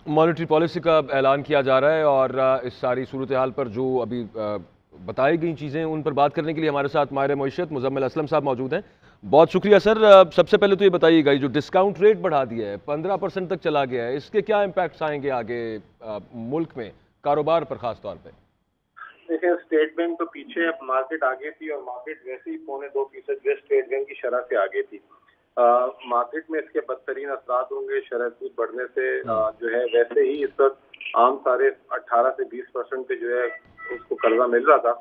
Monetary policy का ऐलान किया जा रहा है और इस सारी सूरत हाल पर जो अभी बताई गई चीज़ें उन पर बात करने के लिए हमारे साथ माहिर मईशत मुज़म्मिल असलम साहब मौजूद हैं। बहुत शुक्रिया सर। सबसे पहले तो ये बताइएगा, ये जो डिस्काउंट रेट बढ़ा दिया है 15% तक चला गया है, इसके क्या इम्पैक्ट्स आएंगे आगे मुल्क में कारोबार पर ख़ास तौर पर? देखिए, स्टेट बैंक तो पीछे, अब मार्केट आगे थी और मार्केट वैसे ही 2.25% जो स्टेट बैंक की शरह से आगे थी। मार्केट में इसके बदतरीन असरात होंगे शरह सूद बढ़ने से। जो है वैसे ही इस वक्त आम सारे 18 से 20% पे जो है उसको कर्जा मिल रहा था,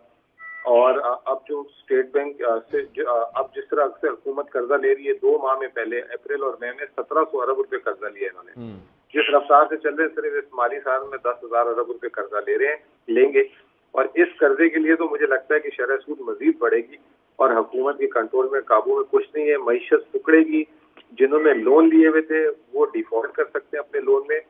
और अब जो स्टेट बैंक से अब जिस तरह से हुकूमत कर्जा ले रही है, 2 माह में पहले अप्रैल और मई में 1700 अरब रुपए कर्जा लिया इन्होंने। जिस रफ्तार से चल रहे हैं, सिर्फ इस माली साल में 10,000 अरब रुपए कर्जा ले रहे हैं, लेंगे। और इस कर्जे के लिए तो मुझे लगता है कि शरह सूद मजीद बढ़ेगी और हुकूमत के कंट्रोल में, काबू में कुछ नहीं है। मईशत सिकुड़ेगी। जिन्होंने लोन लिए हुए थे वो डिफॉल्ट कर सकते हैं अपने लोन में।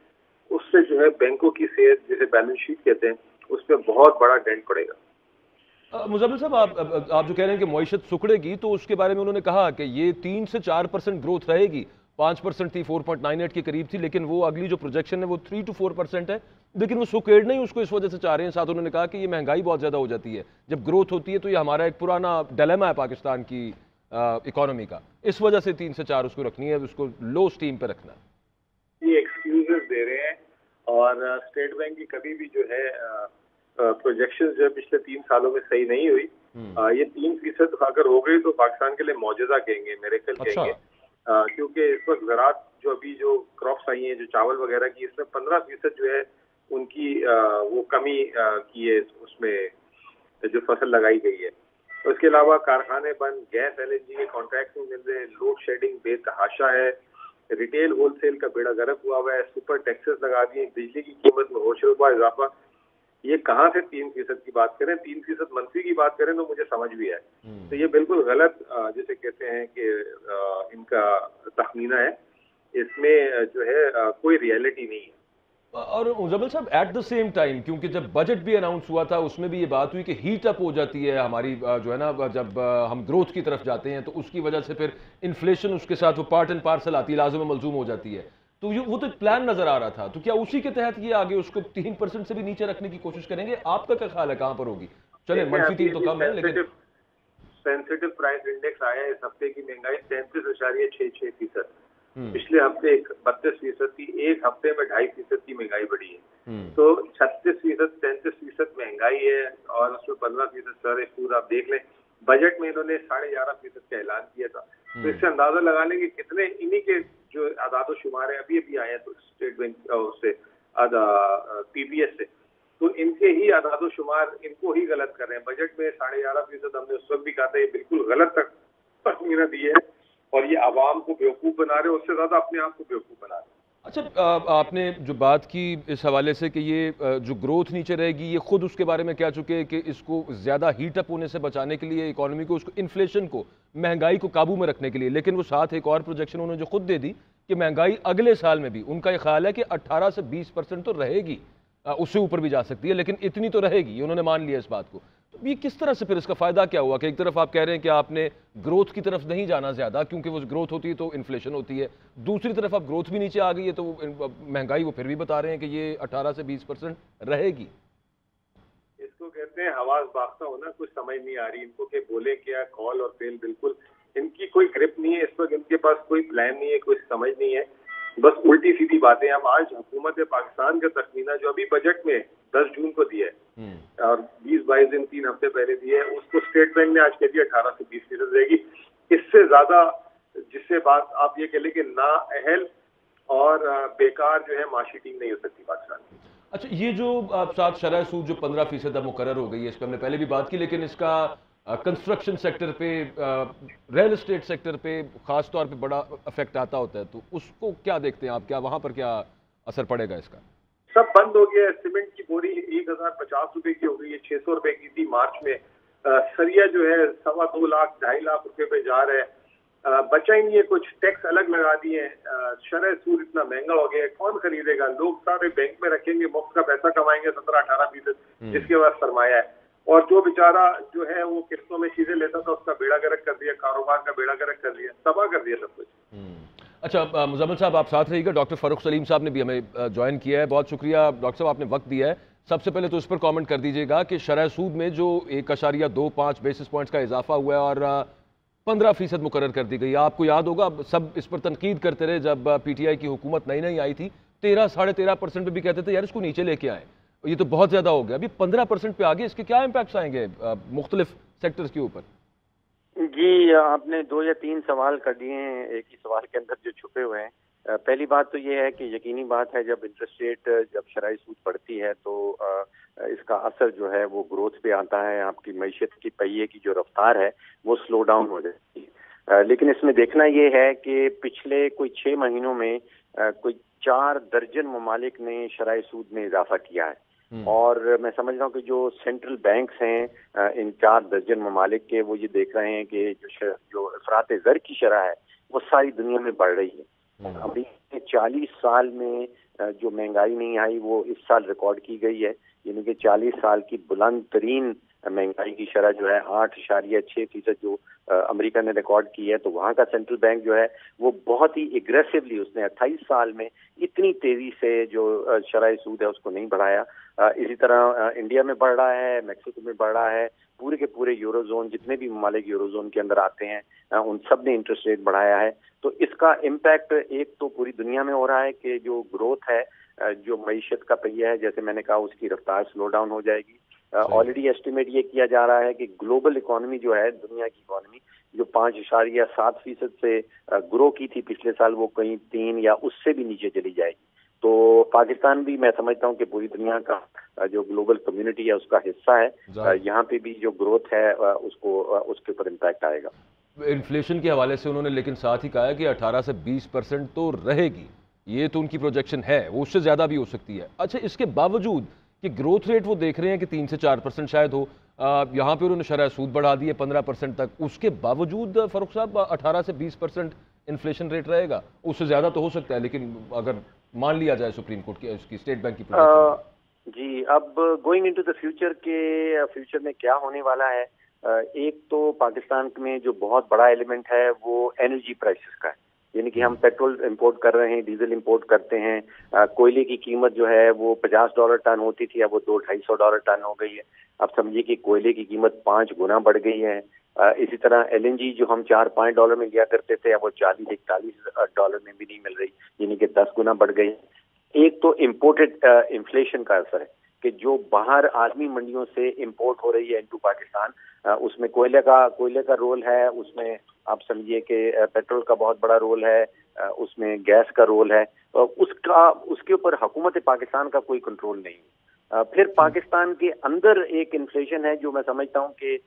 उससे जो है बैंकों की सेहत, जिसे बैलेंस शीट कहते हैं, उस पर बहुत बड़ा डेंट पड़ेगा। मुज़म्मिल साहब, आप जो कह रहे हैं कि मईशत सिकुड़ेगी, तो उसके बारे में उन्होंने कहा कि ये 3 से 4% ग्रोथ रहेगी। 5% थी, 4.98 के करीब थी, लेकिन वो अगली जो प्रोजेक्शन है वो 3 to 4% है। लेकिन वो सुकेड़ना ही उसको इस वजह से चाह रहे हैं। साथ उन्होंने कहा कि ये महंगाई बहुत ज़्यादा हो जाती है जब ग्रोथ होती है, तो ये हमारा एक पुराना डिलेमा है पाकिस्तान की इकोनॉमी का। इस वजह से 3 से 4 उसको रखनी है, उसको लो स्टीम पे रखना है। ये एक्सक्यूजेस दे रहे हैं, और स्टेट बैंक की कभी भी जो है प्रोजेक्शन जो है पिछले 3 सालों में सही नहीं हुई। ये 3% अगर हो गई तो पाकिस्तान के लिए मौजज़ा कहेंगे, मेरेकल कहेंगे। क्योंकि इस वक्त ज़रात जो अभी जो क्रॉप्स आई हैं, जो चावल वगैरह की, इसमें 15% जो है उनकी वो कमी की है उसमें जो फसल लगाई गई है। उसके अलावा कारखाने बंद, गैस LNG के कॉन्ट्रैक्ट नहीं मिल रहे, लोड शेडिंग बेतहाशा है, रिटेल होलसेल का बेड़ा गर्क हुआ हुआ है, सुपर टैक्सेस लगा दिए, बिजली की कीमत में होशरुबा इजाफा। ये कहाँ से 3% की बात करें, 3% मंथली की बात करें तो मुझे समझ भी है। तो ये बिल्कुल गलत जिसे कहते हैं कि इनका तखमीना है। इसमें जो है कोई रियलिटी नहीं है। और मुज़म्मिल साहब, एट द सेम टाइम, क्योंकि जब बजट भी अनाउंस हुआ था उसमें भी ये बात हुई कि हीट अप हो जाती है हमारी जो है ना, जब हम ग्रोथ की तरफ जाते हैं तो उसकी वजह से फिर इन्फ्लेशन उसके साथ वो पार्ट एंड पार्सल आती है, लाज़िम मलज़ूम हो जाती है। तो वो तो एक प्लान नजर आ रहा था, तो क्या उसी के तहत ये आगे उसको 3% से भी नीचे रखने की कोशिश करेंगे? आपका क्या ख्याल है, कहाँ पर होगी? चले -3 तो कम है, लेकिन सेंसिटिव प्राइस इंडेक्स आया है। इस हफ्ते की महंगाई 33.66%। पिछले हफ्ते 32% थी, एक हफ्ते में 2.5% की महंगाई बढ़ी है। तो 36%, 33% महंगाई है, और उसमें 15% सारे सूद आप देख लें। बजट में इन्होंने 11.5% का ऐलान किया था। तो इससे अंदाजा लगा लें कि कितने इन्हीं के जो आदाद शुमार है अभी अभी आए हैं तो स्टेट बैंक उससे PPS से, तो इनके ही आदाद शुमार इनको ही गलत कर रहे हैं। बजट में 11.5% हमने उस वक्त भी कहा था ये बिल्कुल गलत तक तखमीना दी है, और ये आवाम को बेवकूफ़ बना रहे हैं, उससे ज़्यादा अपने आप को बेवकूफ़ बना रहे हैं। अच्छा, आपने जो बात की इस हवाले से कि ये जो ग्रोथ नीचे रहेगी, ये खुद उसके बारे में कह चुके हैं कि इसको ज़्यादा हीट अप होने से बचाने के लिए, इकोनॉमी को, उसको इन्फ्लेशन को, महंगाई को काबू में रखने के लिए। लेकिन वो साथ एक और प्रोजेक्शन उन्होंने जो खुद दे दी कि महंगाई अगले साल में भी उनका ये ख्याल है कि 18 से 20% तो रहेगी, उससे ऊपर भी जा सकती है, लेकिन इतनी तो रहेगी। उन्होंने मान लिया इस बात को। तो ये किस तरह से फिर इसका फायदा क्या हुआ कि एक तरफ आप कह रहे हैं कि आपने ग्रोथ की तरफ नहीं जाना ज्यादा, क्योंकि वो ग्रोथ होती है तो इन्फ्लेशन होती है, दूसरी तरफ अब ग्रोथ भी नीचे आ गई है तो महंगाई वो फिर भी बता रहे हैं कि ये 18 से 20% रहेगी। इसको कहते हैं हवास बाख्ता होना। कुछ समझ नहीं आ रही इनको कि बोले क्या, कॉल और फेल। बिल्कुल इनकी कोई ग्रिप नहीं है इस वक्त, इनके पास कोई प्लान नहीं है, कोई समझ नहीं है, बस उल्टी सीधी बातें। अब आज हुकूमत पाकिस्तान का तखमीना जो अभी बजट में 10 जून को दिया है, और 20-22 दिन 3 हफ्ते पहले दिया है, उसको स्टेट बैंक ने आज कह दिया 18 से 20% रहेगी। इससे ज्यादा जिससे बात आप ये कह लें कि ना अहल और बेकार जो है माशी टीम नहीं हो सकती पाकिस्तान की। अच्छा, ये जो साथ शरह सूद जो 15% अब मुकर्रर हो गई है, इस पर हमने पहले भी बात की, लेकिन इसका कंस्ट्रक्शन सेक्टर पे, रियल एस्टेट सेक्टर पे खास तौर पे बड़ा इफेक्ट आता होता है, तो उसको क्या देखते हैं आप? क्या वहां पर क्या असर पड़ेगा इसका? सब बंद हो गया है। सीमेंट की बोरी 1050 रुपए की हो गई है, 600 रुपए की थी मार्च में। सरिया जो है 2.25 लाख 2.5 लाख रुपए पे जा रहा है। बचा ही नहीं है कुछ, टैक्स अलग लगा दिए हैं। शरह सूद इतना महंगा हो गया है, कौन खरीदेगा? लोग सारे बैंक में रखेंगे, मुफ्त का पैसा कमाएंगे 17-18%, जिसके पास सरमाया है। और जो बेचारा जो है वो किस्तों में चीजें लेता था, उसका बेड़ा गर्क कर दिया, कारोबार का बेड़ा गर्क कर दिया, तबाह कर दिया सब कुछ। अच्छा मुज़म्मिल साहब आप साथ रहिएगा, डॉक्टर फ़ारूक सलीम साहब ने भी हमें ज्वाइन किया है। बहुत शुक्रिया डॉक्टर साहब, आपने वक्त दिया है। सबसे पहले तो इस पर कमेंट कर दीजिएगा कि शरह सूद में जो 1.25 बेसिस पॉइंट्स का इजाफा हुआ है और 15% मुकर्रर कर दी गई है। आपको याद होगा सब इस पर तनकीद करते रहे जब PTI की हुकूमत नई नई आई थी, 13-13.5% पे भी कहते थे यार इसको नीचे लेके आए, ये तो बहुत ज़्यादा हो गया। अभी 15% पे आ गए, इसके क्या इम्पैक्ट्स आएंगे मुख्तलिफ सेक्टर्स के ऊपर? जी, आपने 2 या 3 सवाल कर दिए हैं एक ही सवाल के अंदर जो छुपे हुए हैं। पहली बात तो ये है कि यकीनी बात है जब इंटरेस्ट रेट जब शरई सूद बढ़ती है तो इसका असर जो है वो ग्रोथ पे आता है। आपकी मईशत की पहिए की जो रफ्तार है वो स्लो डाउन हो जाती है। लेकिन इसमें देखना ये है कि पिछले कोई 6 महीनों में कोई 4 दर्जन ममालिक ने शरई सूद में इजाफा किया है। और मैं समझ रहा हूँ कि जो सेंट्रल बैंक्स हैं इन 4 दर्जन ममालिक के, वो ये देख रहे हैं कि जो अफरात ज़र की शरह है वो सारी दुनिया में बढ़ रही है। अभी 40 साल में जो महंगाई नहीं आई वो इस साल रिकॉर्ड की गई है, यानी कि 40 साल की बुलंद तरीन महंगाई की शरह जो है 8.6% जो अमेरिका ने रिकॉर्ड की है। तो वहाँ का सेंट्रल बैंक जो है वो बहुत ही एग्रेसिवली उसने 28 साल में इतनी तेजी से जो शरह सूद है उसको नहीं बढ़ाया। इसी तरह इंडिया में बढ़ रहा है, मैक्सिको में बढ़ रहा है, पूरे के पूरे यूरोजोन जितने भी ममालिक यूरोजोन के अंदर आते हैं उन सब ने इंटरेस्ट रेट बढ़ाया है। तो इसका इम्पैक्ट एक तो पूरी दुनिया में हो रहा है कि जो ग्रोथ है, जो मईशत का पहिया है, जैसे मैंने कहा उसकी रफ्तार स्लो डाउन हो जाएगी। ऑलरेडी एस्टिमेट ये किया जा रहा है कि ग्लोबल इकोनॉमी जो है, दुनिया की इकोनॉमी जो 5.7% से ग्रो की थी पिछले साल, वो कहीं 3 या उससे भी नीचे चली जाएगी। तो पाकिस्तान भी मैं समझता हूँ कि पूरी दुनिया का जो ग्लोबल कम्युनिटी है उसका हिस्सा है। यहाँ पे भी जो ग्रोथ है उसके ऊपर इम्पैक्ट आएगा। इन्फ्लेशन के हवाले से उन्होंने लेकिन साथ ही कहा है कि 18 से 20% तो रहेगी, ये तो उनकी प्रोजेक्शन है, वो उससे ज़्यादा भी हो सकती है। अच्छा, इसके बावजूद कि ग्रोथ रेट वो देख रहे हैं कि 3 से 4% शायद हो, यहाँ पे उन्होंने शरह सूद बढ़ा दी है 15% तक, उसके बावजूद फारूक साहब 18 से 20% इन्फ्लेशन रेट रहेगा? उससे ज़्यादा तो हो सकता है, लेकिन अगर मान लिया जाए सुप्रीम कोर्ट की उसकी स्टेट बैंक की प्रोजेक्शन। जी, अब गोइंग इनटू द फ्यूचर में क्या होने वाला है, एक तो पाकिस्तान में जो बहुत बड़ा एलिमेंट है वो एनर्जी प्राइसेस का है, यानी कि हम पेट्रोल इंपोर्ट कर रहे हैं, डीजल इंपोर्ट करते हैं। कोयले की कीमत जो है वो $50 टन होती थी, अब वो $200-250 टन हो गई है। अब समझिए कि कोयले की कीमत 5 गुना बढ़ गई है। इसी तरह LNG जो हम $4-5 में लिया करते थे, अब वो $40-41 में भी नहीं मिल रही, यानी कि 10 गुना बढ़ गई। एक तो इम्पोर्टेड इन्फ्लेशन का असर है कि जो बाहर आदमी मंडियों से इंपोर्ट हो रही है इनटू पाकिस्तान, उसमें कोयले का रोल है, उसमें आप समझिए कि पेट्रोल का बहुत बड़ा रोल है, उसमें गैस का रोल है। उसके ऊपर हुकूमत पाकिस्तान का कोई कंट्रोल नहीं है। फिर पाकिस्तान के अंदर एक इन्फ्लेशन है जो मैं समझता हूँ कि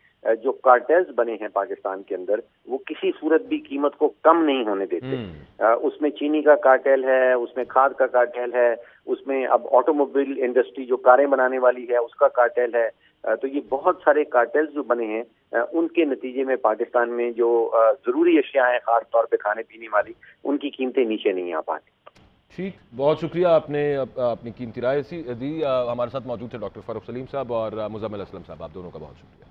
जो कार्टेल्स बने हैं पाकिस्तान के अंदर वो किसी सूरत भी कीमत को कम नहीं होने देते। उसमें चीनी का कार्टेल है, उसमें खाद का कार्टेल है, उसमें अब ऑटोमोबाइल इंडस्ट्री जो कारें बनाने वाली है उसका कार्टेल है। तो ये बहुत सारे कार्टेल्स जो बने हैं उनके नतीजे में पाकिस्तान में जो जरूरी अशिया है, खास तौर पे खाने पीने वाली, उनकी कीमतें नीचे नहीं आ पाती। ठीक, बहुत शुक्रिया, आपने अपनी कीमती राय दी। हमारे साथ मौजूद थे डॉक्टर फ़ारूक सलीम साहब और मुज़म्मिल असलम साहब, आप दोनों का बहुत शुक्रिया।